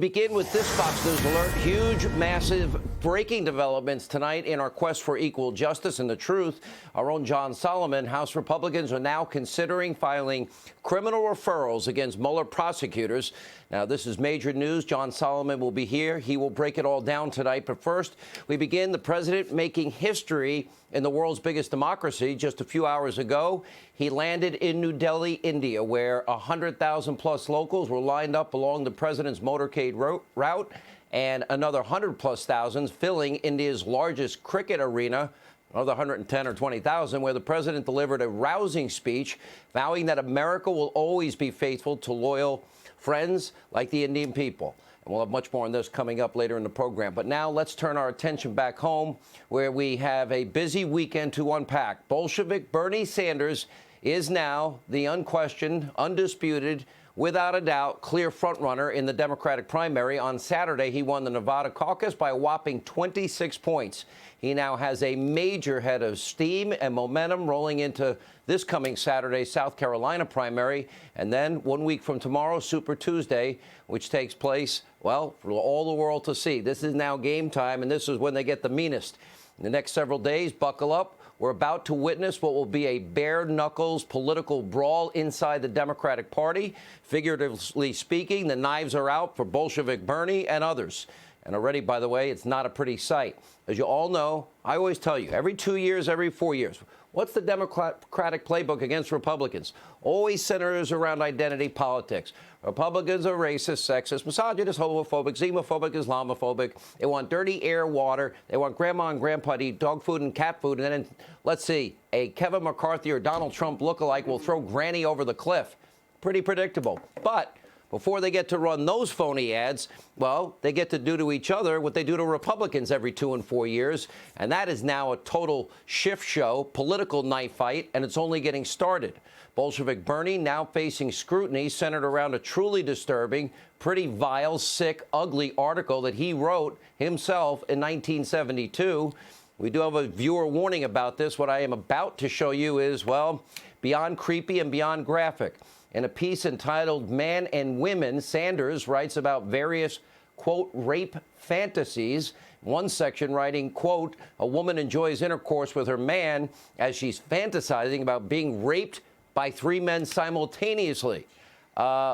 Begin with this Fox News alert. Huge, massive breaking developments tonight in our quest for equal justice and the truth. Our own John Solomon. House Republicans are now considering filing criminal referrals against Mueller prosecutors. Now, this is major news. John Solomon will be here. He will break it all down tonight. But first, we begin the president making history in the world's biggest democracy. Just a few hours ago, he landed in New Delhi, India, where 100,000 plus locals were lined up along the president's motorcade route, and another 100 plus thousands filling India's largest cricket arena, another 110 or 20,000, where the president delivered a rousing speech vowing that America will always be faithful to loyal friends like the Indian people. And we'll have much more on this coming up later in the program. But now let's turn our attention back home, where we have a busy weekend to unpack. Bolshevik Bernie Sanders is now the unquestioned, undisputed, without a doubt, clear frontrunner in the Democratic primary. On Saturday, he won the Nevada caucus by a whopping 26 points. He now has a major head of steam and momentum rolling into this coming Saturday South Carolina primary. And then 1 week from tomorrow, Super Tuesday, which takes place, well, for all the world to see. This is now game time, and this is when they get the meanest. In the next several days, buckle up. We're about to witness what will be a bare-knuckles political brawl inside the Democratic Party. Figuratively speaking, the knives are out for Bolshevik Bernie and others. And already, by the way, it's not a pretty sight. As you all know, I always tell you, every 2 years, every 4 years, what's the Democratic playbook against Republicans? Always centers around identity politics. Republicans are racist, sexist, misogynist, homophobic, xenophobic, Islamophobic. They want dirty air, water. They want grandma and grandpa to eat dog food and cat food. And then, let's see, a Kevin McCarthy or Donald Trump lookalike will throw Granny over the cliff. Pretty predictable. But before they get to run those phony ads, well, they get to do to each other what they do to Republicans every 2 and 4 years. And that is now a total shift show, political knife fight, and it's only getting started. Bolshevik Bernie now facing scrutiny centered around a truly disturbing, pretty vile, sick, ugly article that he wrote himself in 1972. We do have a viewer warning about this. What I am about to show you is, well, beyond creepy and beyond graphic. In a piece entitled Man and Women, Sanders writes about various, quote, rape fantasies. One section writing, quote, a woman enjoys intercourse with her man as she's fantasizing about being raped by 3 men simultaneously.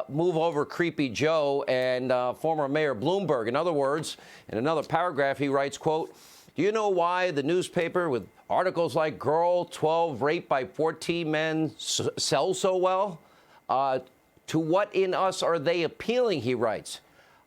Move over Creepy Joe and former Mayor Bloomberg. In other words, in another paragraph, he writes, quote, do you know why the newspaper with articles like Girl 12 raped by 14 men sell so well? To what in us are they appealing, he writes.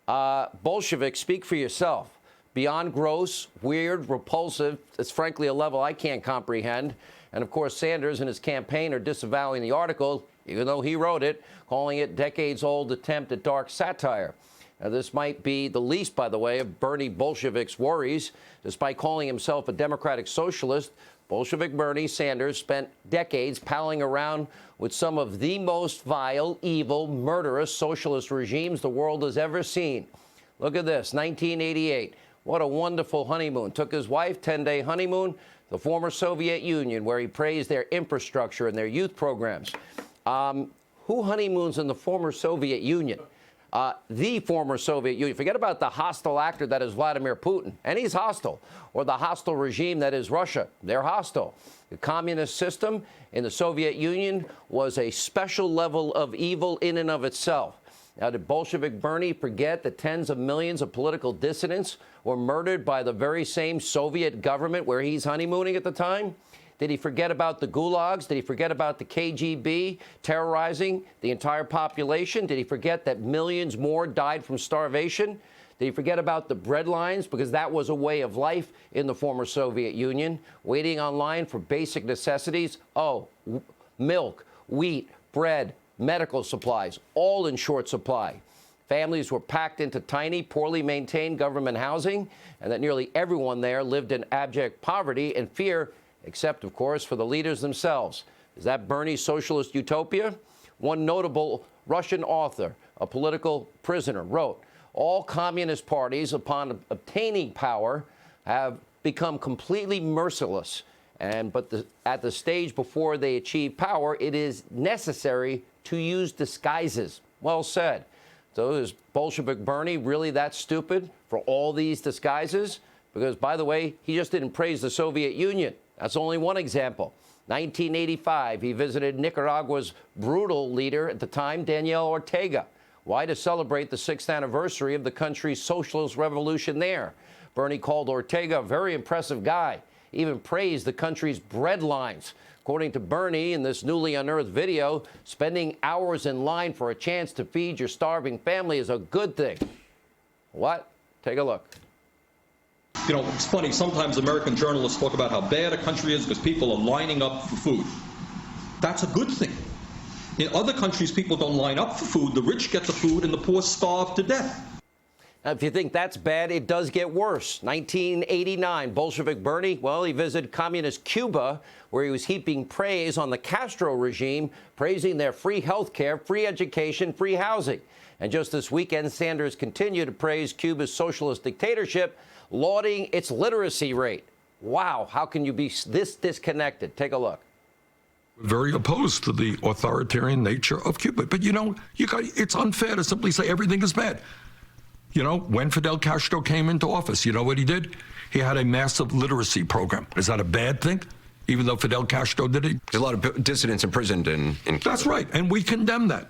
Bolshevik, speak for yourself. Beyond gross, weird, repulsive, it's frankly a level I can't comprehend. And, of course, Sanders and his campaign are disavowing the article, even though he wrote it, calling it decades-old attempt at dark satire. Now, this might be the least, by the way, of Bernie Bolshevik's worries. Despite calling himself a democratic socialist, Bolshevik Bernie Sanders spent decades palling around with some of the most vile, evil, murderous socialist regimes the world has ever seen. Look at this, 1988. What a wonderful honeymoon. Took his wife, 10-day honeymoon, the former Soviet Union, where he praised their infrastructure and their youth programs. Who honeymoons in the former Soviet Union? The former Soviet Union. Forget about the hostile actor that is Vladimir Putin, and he's hostile, or the hostile regime that is Russia. They're hostile. The communist system in the Soviet Union was a special level of evil in and of itself. Now, did Bolshevik Bernie forget that tens of millions of political dissidents were murdered by the very same Soviet government where he's honeymooning at the time? Did he forget about the gulags? Did he forget about the KGB terrorizing the entire population? Did he forget that millions more died from starvation? Did he forget about the bread lines? Because that was a way of life in the former Soviet Union, waiting online for basic necessities. Oh, milk, wheat, bread, medical supplies, all in short supply. Families were packed into tiny, poorly maintained government housing, and that nearly everyone there lived in abject poverty and fear, except, of course, for the leaders themselves. Is that Bernie's socialist utopia? One notable Russian author, a political prisoner, wrote, all communist parties, upon obtaining power, have become completely merciless. But at the stage before they achieve power, it is necessary to use disguises. Well said. So is Bolshevik Bernie really that stupid for all these disguises? Because, by the way, he just didn't praise the Soviet Union. That's only one example. 1985, he visited Nicaragua's brutal leader at the time, Daniel Ortega. Why? To celebrate the 6th anniversary of the country's socialist revolution there. Bernie called Ortega a very impressive guy, even praised the country's bread lines. According to Bernie, in this newly unearthed video, spending hours in line for a chance to feed your starving family is a good thing. What? Take a look. You know, it's funny, sometimes American journalists talk about how bad a country is because people are lining up for food. That's a good thing. In other countries, people don't line up for food. The rich get the food and the poor starve to death. Now, if you think that's bad, it does get worse. 1989, Bolshevik Bernie, well, he visited communist Cuba, where he was heaping praise on the Castro regime, praising their free health care, free education, free housing. And just this weekend, Sanders continued to praise Cuba's socialist dictatorship, lauding its literacy rate. Wow, how can you be this disconnected? Take a look. Very opposed to the authoritarian nature of Cuba. But, you know, it's unfair to simply say everything is bad. You know, when Fidel Castro came into office, you know what he did? He had a massive literacy program. Is that a bad thing, even though Fidel Castro did it? There's a lot of dissidents imprisoned in Cuba. That's right, and we condemn that.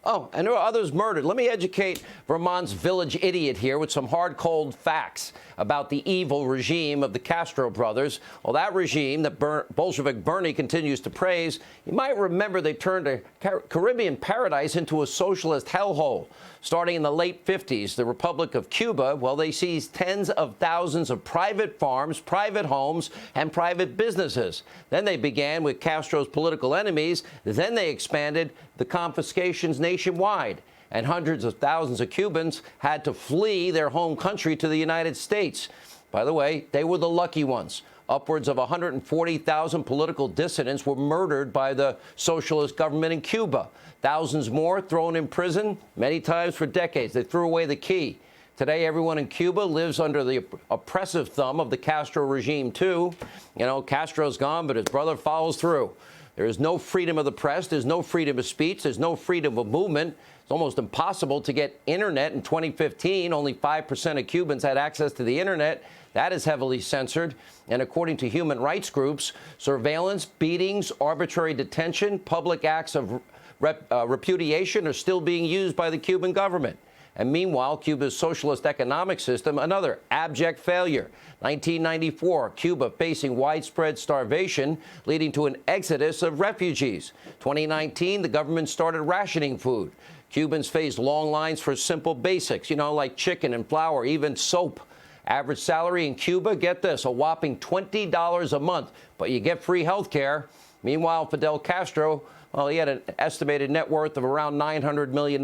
Oh, and there are others murdered. Let me educate Vermont's village idiot here with some hard, cold facts about the evil regime of the Castro brothers. Well, that regime that Bolshevik Bernie continues to praise, you might remember they turned a Caribbean paradise into a socialist hellhole. Starting in the late 50s, the Republic of Cuba, well, they seized tens of thousands of private farms, private homes, and private businesses. Then they began with Castro's political enemies. Then they expanded the confiscations nationwide. And hundreds of thousands of Cubans had to flee their home country to the United States. By the way, they were the lucky ones. Upwards of 140,000 political dissidents were murdered by the socialist government in Cuba. Thousands more thrown in prison, many times for decades. They threw away the key. Today, everyone in Cuba lives under the oppressive thumb of the Castro regime, too. You know, Castro's gone, but his brother follows through. There is no freedom of the press. There's no freedom of speech. There's no freedom of movement. It's almost impossible to get internet in 2015. Only 5% of Cubans had access to the internet. That is heavily censored. And according to human rights groups, surveillance, beatings, arbitrary detention, public acts of repudiation are still being used by the Cuban government. And meanwhile, Cuba's socialist economic system, another abject failure. 1994, Cuba facing widespread starvation, leading to an exodus of refugees. 2019, the government started rationing food. Cubans faced long lines for simple basics, you know, like chicken and flour, even soap. Average salary in Cuba, get this, a whopping $20 a month, but you get free health care. Meanwhile, Fidel Castro, well, he had an estimated net worth of around $900 million.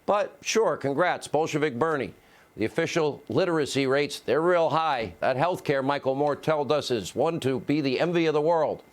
But sure, congrats, Bolshevik Bernie. The official literacy rates, they're real high. That health care, Michael Moore told us, is one to be the envy of the world.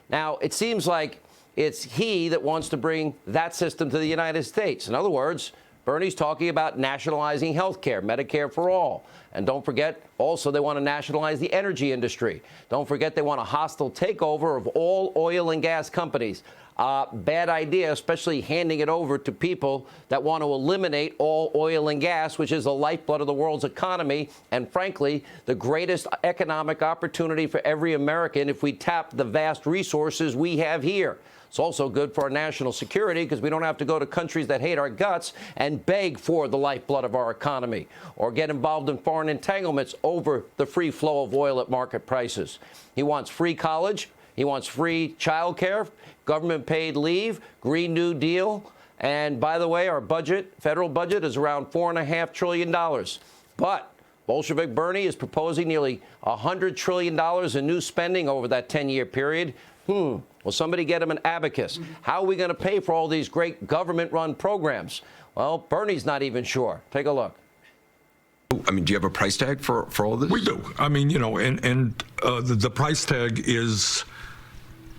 Now, it seems like it's he that wants to bring that system to the United States. In other words, Bernie's talking about nationalizing health care, Medicare for all. And don't forget, also, they want to nationalize the energy industry. Don't forget, they want a hostile takeover of all oil and gas companies. Bad idea, especially handing it over to people that want to eliminate all oil and gas, which is the lifeblood of the world's economy, and frankly, the greatest economic opportunity for every American if we tap the vast resources we have here. It's also good for our national security because we don't have to go to countries that hate our guts and beg for the lifeblood of our economy or get involved in foreign entanglements over the free flow of oil at market prices. He wants free college. He wants free child care, government paid leave, Green New Deal. And by the way, our budget, federal budget, is around $4.5 trillion. But Bolshevik Bernie is proposing nearly $100 trillion in new spending over that 10-year period. Will somebody get him an abacus? How are we going to pay for all these great government-run programs? Well, Bernie's not even sure. Take a look. I mean, do you have a price tag for all of this? We do. I mean, you know, the price tag is,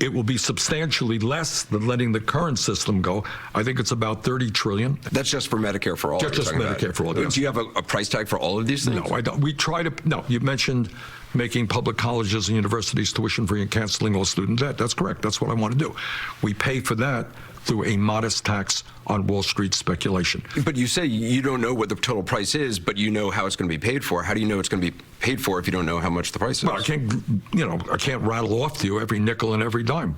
it will be substantially less than letting the current system go. I think it's about $30 trillion. That's just for Medicare for all. Just Medicare for all. Yes. Do you have a price tag for all of these things? No, I don't. We try to. No, you mentioned making public colleges and universities tuition free and canceling all student debt. That's correct. That's what I want to do. We pay for that through a modest tax on Wall Street speculation. But you say you don't know what the total price is, but you know how it's going to be paid for. How do you know it's going to be paid for if you don't know how much the price is? Well, I can't rattle off to you every nickel and every dime.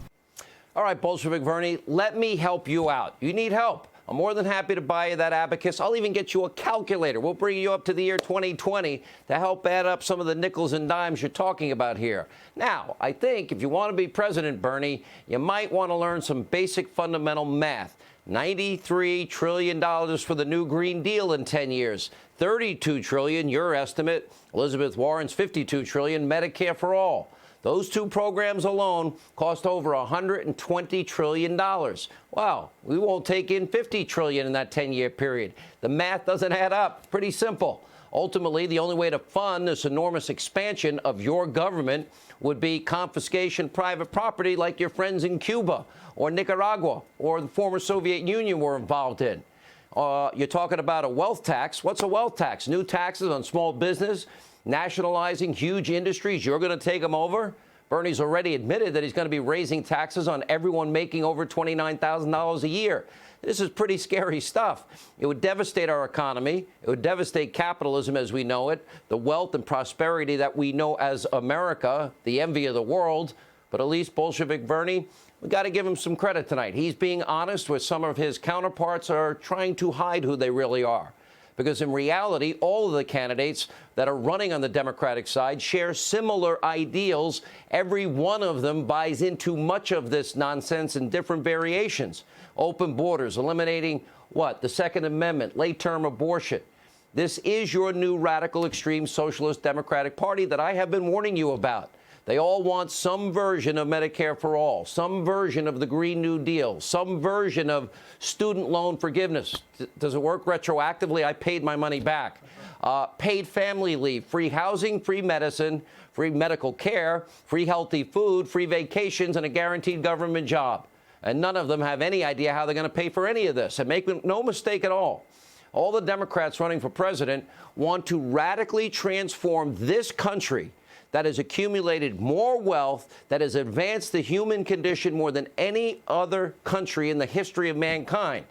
All right, Bolshevik Vernie, let me help you out. You need help. I'm more than happy to buy you that abacus. I'll even get you a calculator. We'll bring you up to the year 2020 to help add up some of the nickels and dimes you're talking about here. Now, I think if you want to be president, Bernie, you might want to learn some basic fundamental math. $93 trillion for the new Green Deal in 10 years. $32 trillion, your estimate. Elizabeth Warren's $52 trillion, Medicare for all. Those two programs alone cost over $120 trillion. Wow, we won't take in $50 trillion in that 10-year period. The math doesn't add up. Pretty simple. Ultimately, the only way to fund this enormous expansion of your government would be confiscation of private property like your friends in Cuba or Nicaragua or the former Soviet Union were involved in. You're talking about a wealth tax. What's a wealth tax? New taxes on small business, nationalizing huge industries. You're going to take them over? Bernie's already admitted that he's going to be raising taxes on everyone making over $29,000 a year. This is pretty scary stuff. It would devastate our economy. It would devastate capitalism as we know it, the wealth and prosperity that we know as America, the envy of the world. But at least Bolshevik Bernie, we got to give him some credit tonight. He's being honest where some of his counterparts are trying to hide who they really are. Because in reality, all of the candidates that are running on the Democratic side share similar ideals. Every one of them buys into much of this nonsense in different variations. Open borders, eliminating what? The Second Amendment, late-term abortion. This is your new radical extreme socialist Democratic Party that I have been warning you about. They all want some version of Medicare for all, some version of the Green New Deal, some version of student loan forgiveness. Does it work retroactively? I paid my money back. Paid family leave, free housing, free medicine, free medical care, free healthy food, free vacations, and a guaranteed government job. And none of them have any idea how they're going to pay for any of this. And make no mistake at all the Democrats running for president want to radically transform this country that has accumulated more wealth, that has advanced the human condition more than any other country in the history of mankind.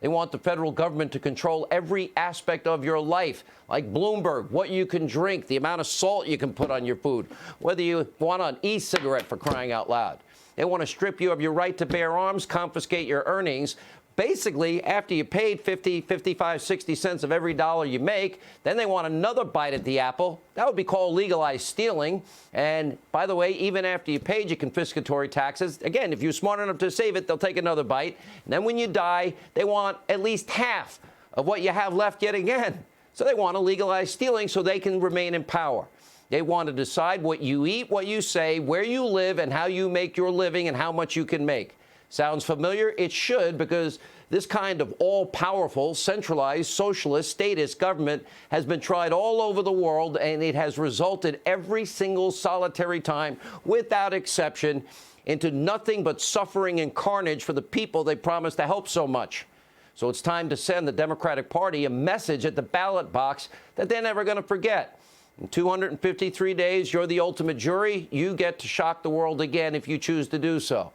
They want the federal government to control every aspect of your life, like Bloomberg, what you can drink, the amount of salt you can put on your food, whether you want an e-cigarette for crying out loud. They want to strip you of your right to bear arms, confiscate your earnings. Basically, after you paid 50, 55, 60 cents of every dollar you make, then they want another bite at the apple. That would be called legalized stealing. And by the way, even after you paid your confiscatory taxes, again, if you're smart enough to save it, they'll take another bite. And then when you die, they want at least half of what you have left yet again. So they want to legalize stealing so they can remain in power. They want to decide what you eat, what you say, where you live, and how you make your living and how much you can make. Sounds familiar? It should, because this kind of all-powerful, centralized, socialist, statist government has been tried all over the world, and it has resulted every single solitary time, without exception, into nothing but suffering and carnage for the people they promised to help so much. So it's time to send the Democratic Party a message at the ballot box that they're never going to forget. In 253 days, you're the ultimate jury. You get to shock the world again if you choose to do so.